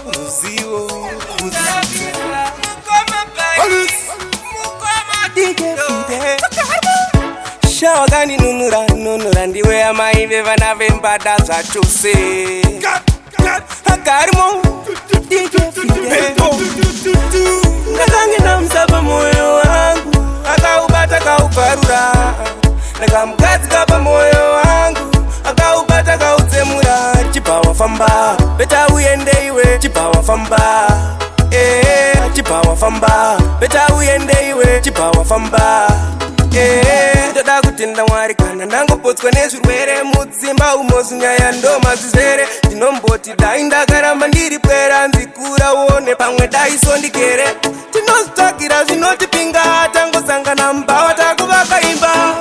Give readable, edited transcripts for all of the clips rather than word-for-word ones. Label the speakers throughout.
Speaker 1: RUZIVO Shawagani nunura ndiwe amai vevana vembada zvachose Akarimo Ndakange namusapa moyo wangu akaubata kauparura Ndakamugadzika pamoyo wangu akaubata kautsemura Chibva wafamba beta uende iwe Chibva wafamba Chibva wafamba beta uende iwe Chibva wafamba Ndoda kutenda Mwari kana ndangopotswa nezvirwere mudzimba umo zinyaya ndoma zizere ndinomboti dai ndakaramba ndiri pwera nzikura wone pamwe dai sondikere tinozvitsvagira zvinotipinga tangosangana Mbada takuvaka imba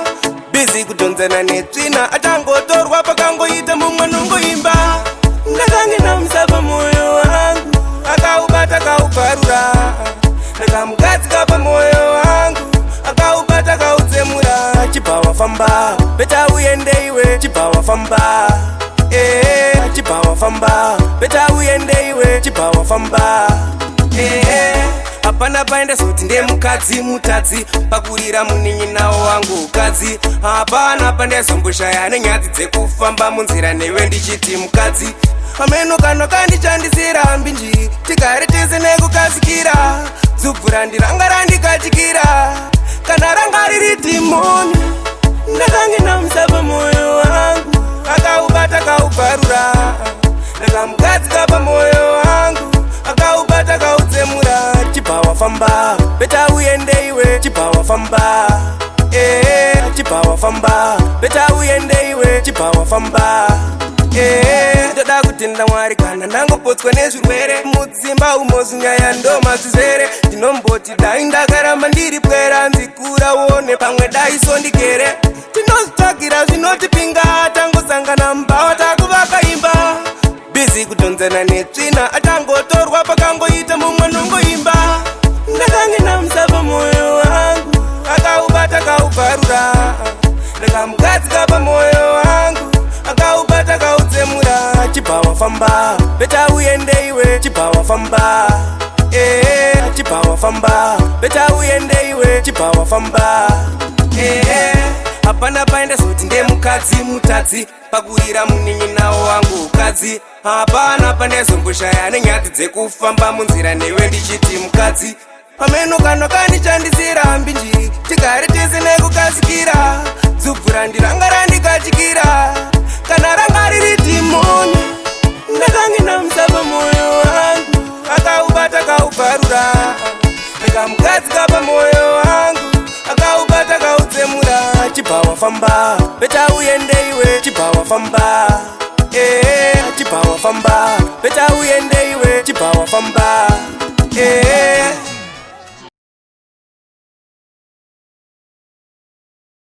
Speaker 1: bizi kudhonzana netsvina atangotorwa pakangoita mumwe nongoimba ndakange namusapa moyo wangu akaubata kauparura ndakamugadzika pamoyo wangu akaubata kautsemura Chibva wafamba beta uende iwe Chibva wafamba Chibva wafamba beta uende iwe Chibva wafamba Hapana paenda zoti ndemukadzi mutadzi pakurira munin'inawo wangu ukadzi hapana pandezomboshaya nenyadzi dzekufamba munzira newe ndichiti mukadzi ameno kana kandichandisira mbinji tigare tese nekukazikira dzubvura ndiranga randikachikira kana ranga riri dhimoni ndakange namusapa moyo wangu akaubata kauparura ndakamugadzika pamoyo wangu akaubata kautsemura Chibva wafamba beta uende iwe Chibva wafamba Chibva wafamba beta uende iwe Chibva wafamba Ndoda kutenda Mwari kana ndangopotswa nezvirwere mudzimba umo zinyaya ndoma zizere ndinomboti dai ndakaramba ndiri pwera nzikura wone pamwe dai sondikere tinozvitsvagira zvinotipinga tangosangana Mbada takuvaka imba bizi kudhonzana netsvina atangotorwa pakangoita mumwe nongoimba ndakange namusapa moyo wangu akaubata kauparura ndakamugadzika pamoyo wangu akaubata kautsemura Chibva wafamba beta uende iwe Chibva wafamba Chibva wafamba beta uende iwe Chibva wafamba Hapana paenda zoti ndemukadzi mutadzi pakurira munin'inawo wangu ukadzi hapana pandezomboshaya nenyadzi dzekufamba munzira newe ndichiti mukadzi ameno kana kandichandisira mbinji tigare tese nekukazikira dzubvura ndiranga randikachikira kana ranga riri dhimoni ndakange namusapa moyo wangu akaubata kauparura ndakamugadzika pamoyo wangu akaubata kautsemura Chibva wafamba beta uende iwe Chibva wafamba Chibva wafamba beta uende iwe Chibva wafamba